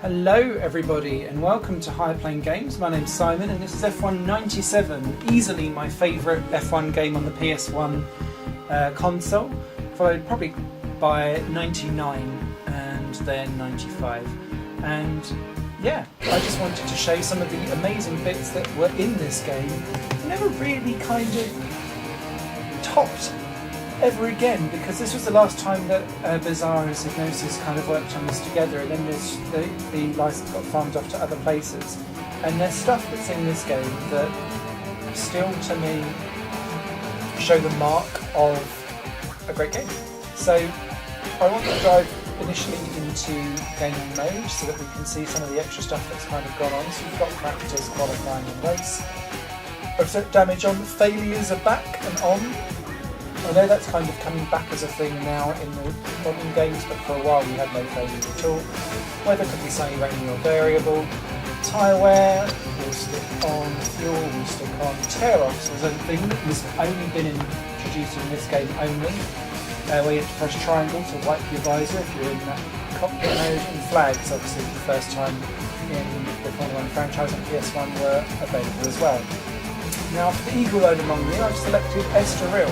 Hello everybody and welcome to Higher Plane Games. My name's Simon and this is F1 97, easily my favourite F1 game on the PS1 console, followed probably by 99 and then 95. And yeah, I just wanted to show some of the amazing bits that were in this game. Never really kind of topped ever again, because this was the last time that Bizarre and Psygnosis kind of worked on this together, and then the license got farmed off to other places. And there's stuff that's in this game that still, to me, show the mark of a great game. So I want to dive initially into gaming mode so that we can see some of the extra stuff that's kind of gone on. So you've got practice, qualifying and race. Offset damage on, failures are back and on. I know that's kind of coming back as a thing now in the modern games, but for a while we had no failures at all. Weather could be sunny, rainy or variable. Tyre wear will stick on, fuel will stick on. Tear-offs was a thing that was only been introduced in this game only, where you have to press triangle to wipe your visor if you're in that cockpit mode. And flags, obviously the first time in the Formula 1 franchise on PS1, were available as well. Now for the eagle owner among you, I've selected Estoril.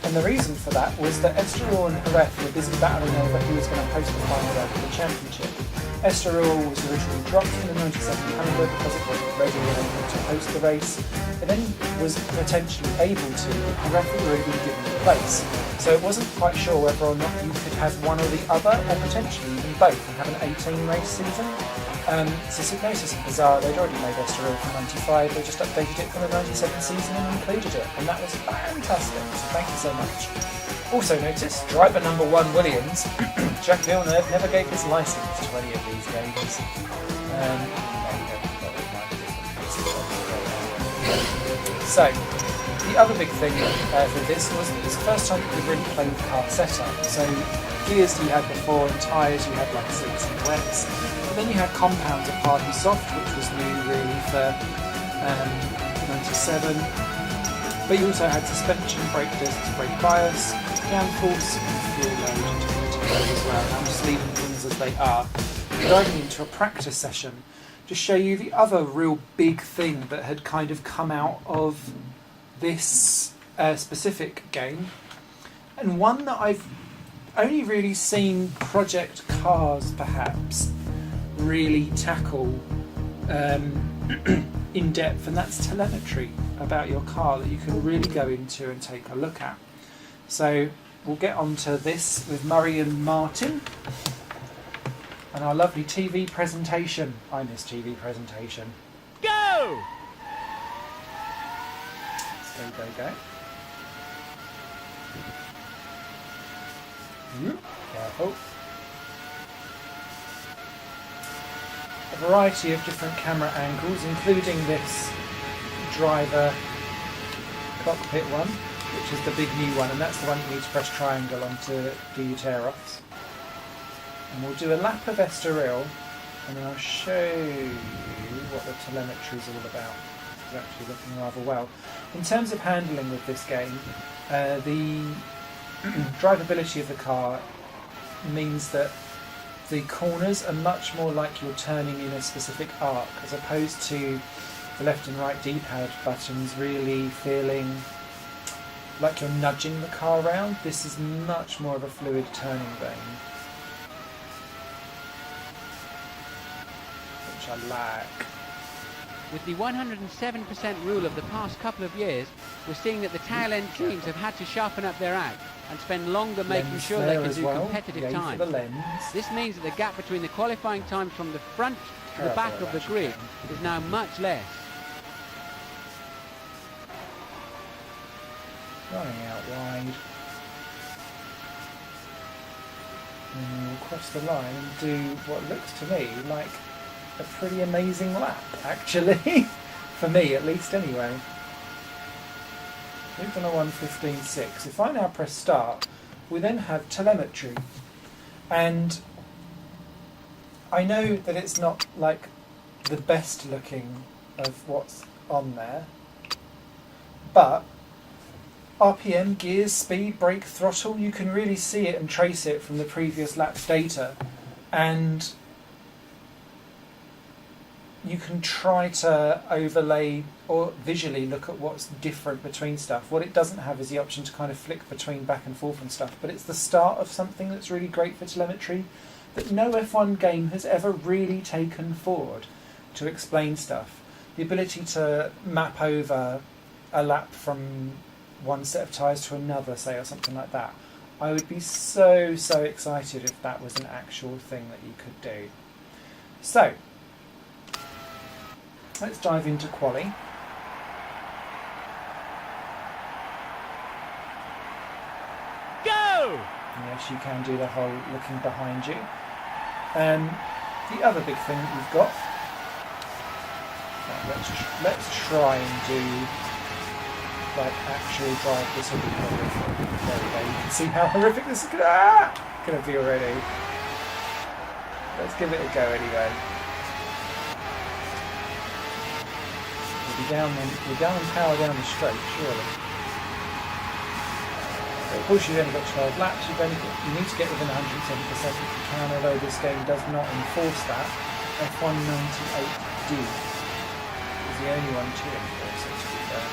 And the reason for that was that Estoril and Jerez were busy battling over who was going to host the final round of the championship. Estoril was originally dropped in the 97 calendar because it wasn't ready and able to host the race. It then was potentially able to, but the referee were even given the place. So it wasn't quite sure whether or not you could have one or the other, or potentially even both, and have an 18 race season. So Psygnosis and Bizarre, they'd already made Estoril for 95, they just updated it for the 97 season and included it, and that was fantastic, so thank you so much. Also notice, driver number 1 Williams, Jacques Villeneuve never gave his licence to any of these games. So, the other big thing for this was that it was the first time you could really play with car setup. So, gears you had before and tyres you had like slicks and wets. But then you had compounds of hard and soft, which was new really for 97. But you also had suspension, brake discs, brake bias, downforce, and fuel load as well. And I'm just leaving things as they are. Diving into a practice session to show you the other real big thing that had kind of come out of this specific game, and one that I've only really seen Project Cars perhaps really tackle in depth, and that's telemetry about your car that you can really go into and take a look at. So we'll get on to this with Murray and Martin and our lovely TV presentation. I miss TV presentation. Go! Let's go. Careful. A variety of different camera angles, including this driver cockpit one, which is the big new one, and that's the one you need to press triangle on to do your tear-offs. And we'll do a lap of Estoril, and then I'll show you what the telemetry is all about. It's actually looking rather well. In terms of handling with this game, the drivability of the car means that the corners are much more like you're turning in a specific arc, as opposed to the left and right D-pad buttons really feeling like you're nudging the car around. This is much more of a fluid turning vein, which I like. With the 107% rule of the past couple of years, we're seeing that the tail-end teams have had to sharpen up their act and spend longer making sure they can do competitive time. This means that the gap between the qualifying times from the front to the back of the grid is now much less. Running out wide. And we'll cross the line and do what looks to me like a pretty amazing lap, actually. For me, at least, anyway. Moved on a 1:15.6. If I now press start, we then have telemetry. And I know that it's not like the best looking of what's on there, but RPM, gears, speed, brake, throttle, you can really see it and trace it from the previous lap's data. And you can try to overlay or visually look at what's different between stuff. What it doesn't have is the option to kind of flick between back and forth and stuff, but it's the start of something that's really great for telemetry that no F1 game has ever really taken forward to explain stuff. The ability to map over a lap from one set of tyres to another, say, or something like that. I would be so excited if that was an actual thing that you could do. So, let's dive into quali. Go! Yes, you can do the whole looking behind you. The other big thing that you've got, let's try and do like actual drive. This will be horrific. There we go. You can see how horrific this is gonna be already. Let's give it a go anyway. We'll down and power down the straight, surely. But of course, you've only got 12 laps. You need to get within 170% if you can, although this game does not enforce that. F1 98D is the only one to enforce it, to be fair.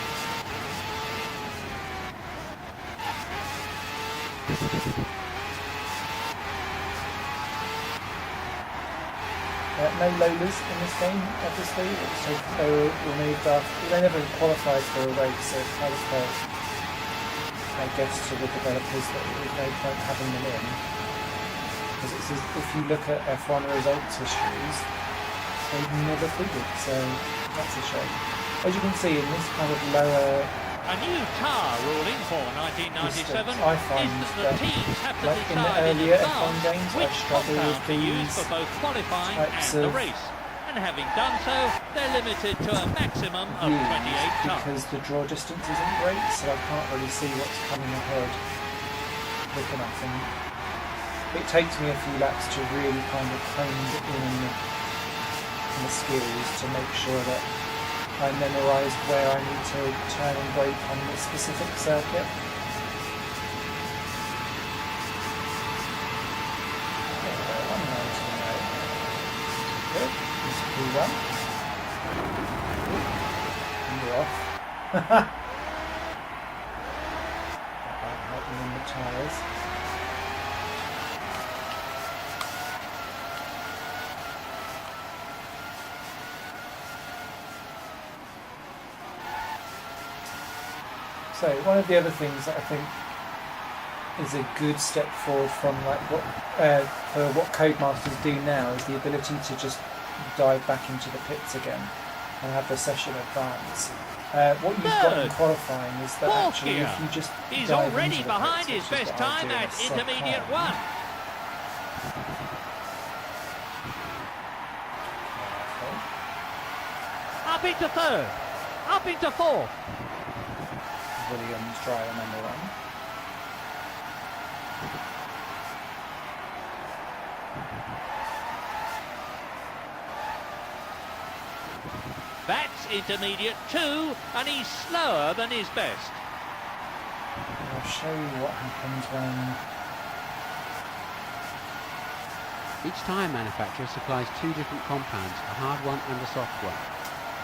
No Lolas in this game, obviously. So they were removed after. They never qualified for a race, so it kind of felt, I guess, to the developers that there was no point having them in. Because it's if you look at F1 results histories, they've never figured, so that's a shame. As you can see in this kind of lower... A new car ruling for 1997 I find is that the teams have to like in the decide in earlier advance F1 games, I which struggle with compound to use these for both qualifying types and the of race. And having done so, they're limited to a maximum of 28 tons. because the draw distance isn't great, so I can't really see what's coming ahead quick enough. And it takes me a few laps to really kind of hone in the skills to make sure that I memorise where I need to turn and brake on this specific circuit. Good. This P1. And you're off. That might help me in the tyres. So one of the other things that I think is a good step forward from like what Codemasters do now is the ability to just dive back into the pits again and have the session advance. What you've got in qualifying is that actually if you just He's dive already into the behind pits, his which is best what I time do in at a intermediate second. one. Up into third, up into fourth. Williams driver number one. That's intermediate two, and he's slower than his best. I'll show you what happens when... Each tyre manufacturer supplies two different compounds, a hard one and a soft one.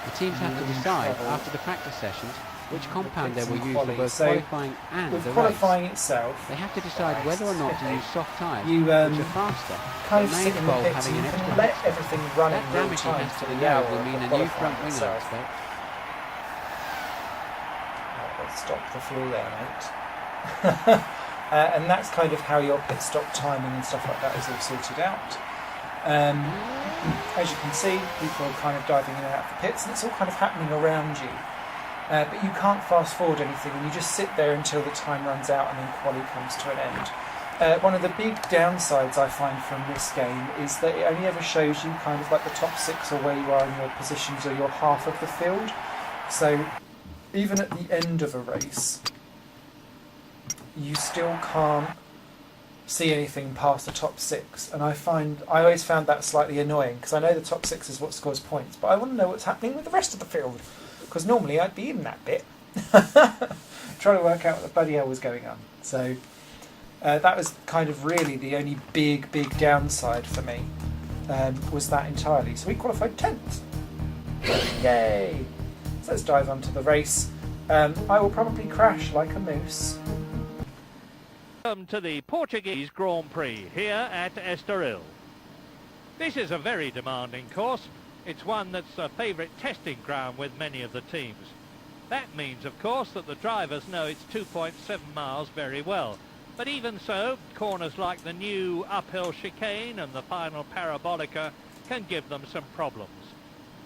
The teams have to decide after the practice sessions which compound they will use for both qualifying and the race. Qualifying itself, They have to decide whether or not to use soft tyres, you which are faster, kind but of may sit in the involve pits having and an you extra can let hot stop. everything run That in real damaging time has for to the the hour nose will of mean the a new qualifying front wing, I itself. expect. Let's stop the fuel there, mate. And that's kind of how your pit stop timing and stuff like that is all sorted out. As you can see, people are kind of diving in and out of the pits, and it's all kind of happening around you. But you can't fast forward anything, and you just sit there until the time runs out and then quali comes to an end. One of the big downsides I find from this game is that it only ever shows you kind of like the top six or where you are in your positions or your half of the field. So even at the end of a race, you still can't see anything past the top six, and I always found that slightly annoying because I know the top six is what scores points, but I want to know what's happening with the rest of the field because normally I'd be in that bit trying to work out what the bloody hell was going on. So that was kind of really the only big downside for me, was that entirely. So we qualified 10th. Yay! So let's dive onto the race. I will probably crash like a moose. Welcome to the Portuguese Grand Prix here at Estoril. This is a very demanding course. It's one that's a favourite testing ground with many of the teams. That means, of course, that the drivers know its 2.7 miles very well. But even so, corners like the new uphill chicane and the final parabolica can give them some problems.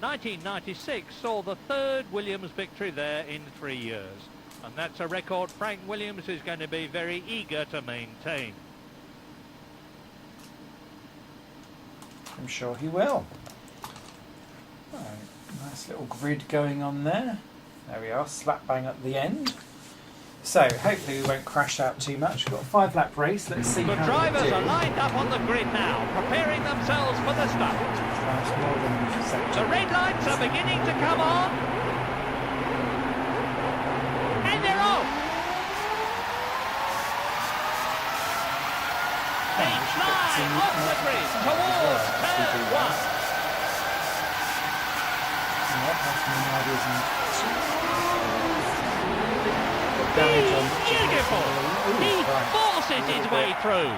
1996 saw the third Williams victory there in 3 years. And that's a record Frank Williams is going to be very eager to maintain. I'm sure he will. Right, nice little grid going on there. There we are, slap bang at the end. So, hopefully we won't crash out too much. We've got a 5-lap race. Let's see The how drivers we do. are lined up on the grid now, preparing themselves for the start. The red lights are beginning to come on. And they're off. They fly off the grid towards turn 1. Beautiful! He forces his way through.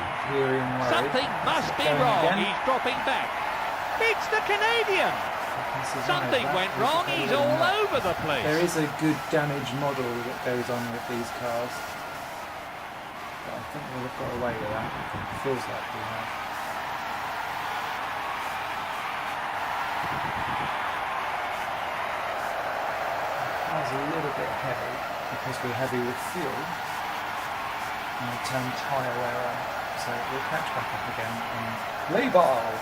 Something must be wrong. He's dropping back. It's the Canadian. Something went wrong. He's all over the place. There is a good damage model that goes on with these cars. But I think we'll have got away with that. It feels like we have. Car's a little bit heavy because we're heavy with fuel. And we turn tyre wear on. So we'll catch back up again and play ball.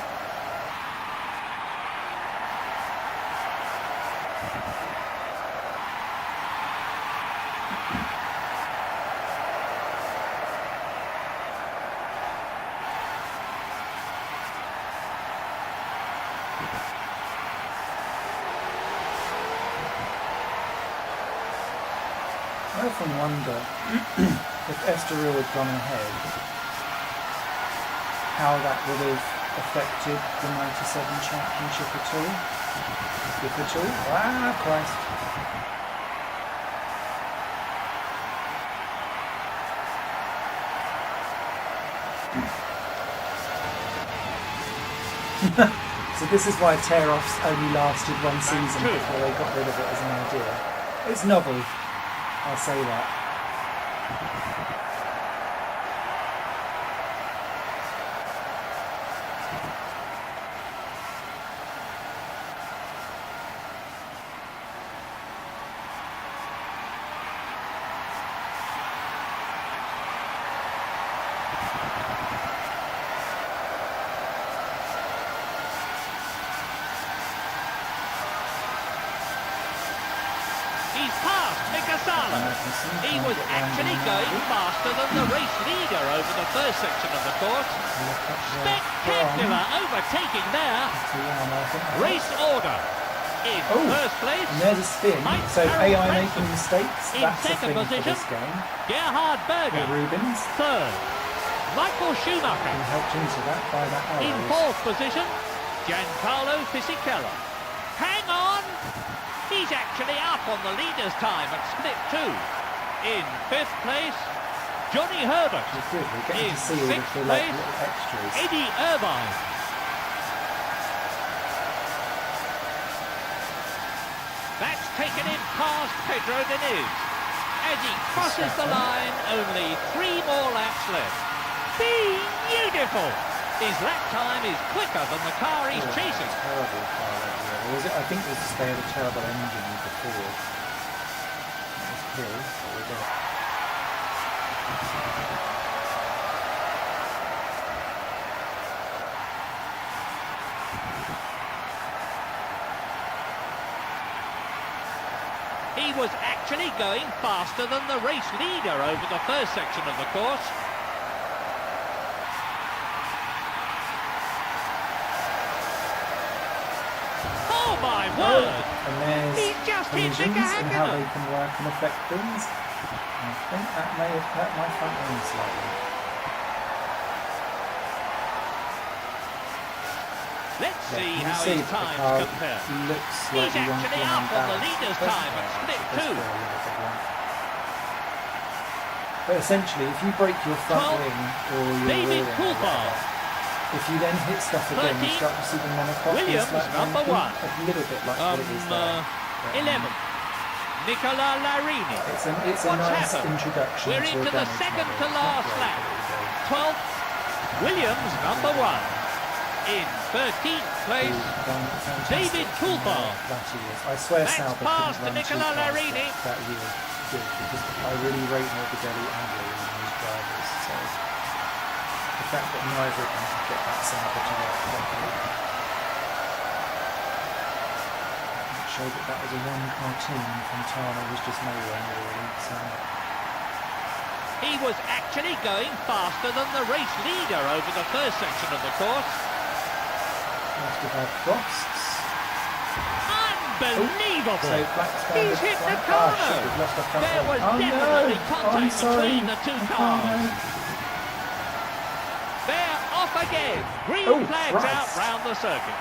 I often wonder if Estoril had gone ahead, how that would have affected the 97 championship at all. If at all. Ah, Christ. So this is why tear-offs only lasted one season before they got rid of it as an idea. It's novel. I'll say that. He's passed Mikasala. He was actually going faster than the race leader over the first section of the course. Spectacular overtaking there. Race order. In first place, and there's a spin. So AI making mistakes. In That's the second thing position, for this game. Gerhard Berger. Rubens. Third, Michael Schumacher. Been helped into that by that In arrows. fourth position, Giancarlo Fisichella. Hang on! He's actually up on the leader's time at split 2. In fifth place, Johnny Herbert. It's good. We're getting In to see all sixth the place, little extras. Eddie Irvine. That's taken him past Pedro Diniz. As he crosses the line, only 3 more laps left. Beautiful! His lap time is quicker than the car he's chasing. Terrible car that year. Or was it? I think it was just they had a terrible engine before. That was Hill, but we're dead. He was actually going faster than the race leader over the first section of the course. Oh my word! And there's He just hit the collisions and how diagonal. they can work and affect things. I think that may have hurt my front end slightly. Let's see you how see his that the times car compare. looks He's like the actually one up on the leader's time at split 2. But essentially, if you break your front 12, wing or your David rear wing, or Coulthard. whatever, if you then hit stuff again, you 13, start to see the monocross. Williams, like number 1. A little bit like what it is there. 11. Nicola Larini. It's a nice happened? introduction. We're to into a the damage second model. to It's not last great, lap. but 12th, Williams, number 1. In 13th place, David Coulthard. I swear Next Sauber pass couldn't to run too Nicola fast Larini. that year. Good, because I really rate Morbidelli and Lee and these drivers. So the fact that neither of them could get that Sauber to work properly showed that was a one-car team. Fontana was just nowhere really. So He was actually going faster than the race leader over the first section of the course. must have had frosts. Unbelievable! So Black's He's hit the corner. There was definitely contact between the two cars. They're off again. Green flags out round the circuit.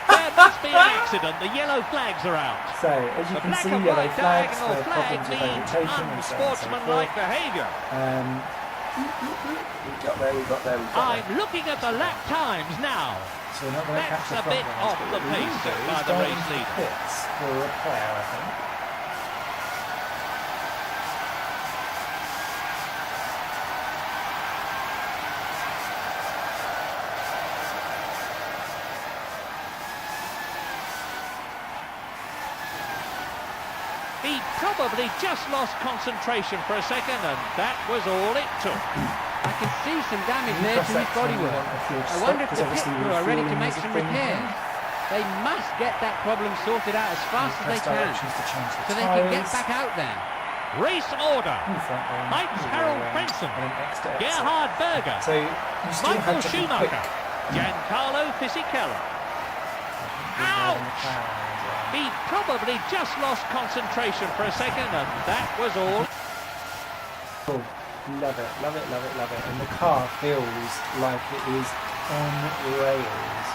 There must be an accident. The yellow flags are out. So, as you The can black see, and yellow white flags for diagonal flag problems with means overtaking and so on and so unsportsmanlike forth. behaviour. We got there. I'm looking at the lap times now. So we're not going to catch That's the a bit front runners, off but the what we pace will do by is the go race into leader. pits for repair, I think. He probably just lost concentration for a second, and that was all it took. I can see some damage there to his bodywork. I wonder if the pit crew are ready to make some repairs. They must get that problem sorted out as fast as they can, so they can get back out there. Race order. Heinz Harald Frentzen, Gerhard Berger, So you still Michael have to be quick. Schumacher, Giancarlo Fisichella. Ouch! He probably just lost concentration for a second, and that was all. Oh, love it. And the car feels like it is on rails.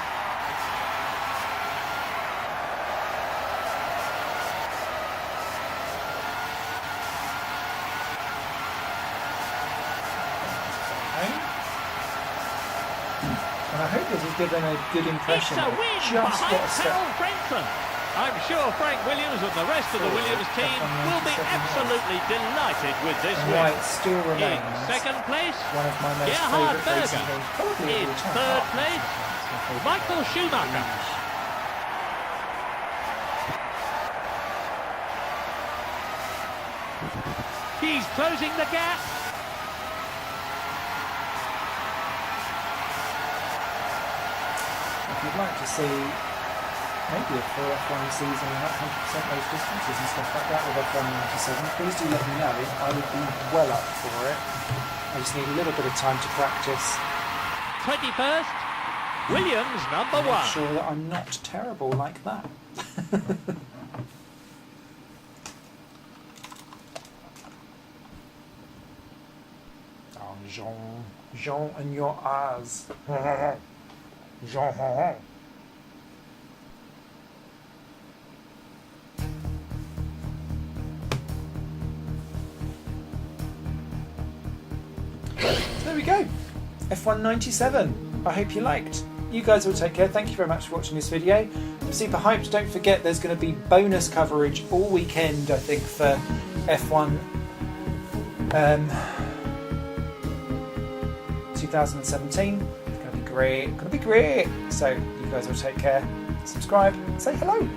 And I hope this has given a good impression It's a of win just for what a Heinz step. Harald Frentzen. I'm sure Frank Williams and the rest of the Williams team will be absolutely delighted with this And win. why it still In remains second place, one of my most Gerhard favourite racing Berger. games, probably In of all time. third place, Michael Schumacher. He's closing the gap. If you'd like to see maybe a full F1 season, not 100% those distances and stuff like that with F1 97, please do let me know. I would be well up for it. I just need a little bit of time to practice. 21st, Williams, number Make 1. sure that I'm not terrible like that. Oh, Jean and your eyes. Jean. So there we go. F1 97. I hope you liked. You guys all take care. Thank you very much for watching this video. I'm super hyped. Don't forget there's going to be bonus coverage all weekend, I think, for F1 2017. It's going to be great. So you guys all take care. Subscribe. Say hello.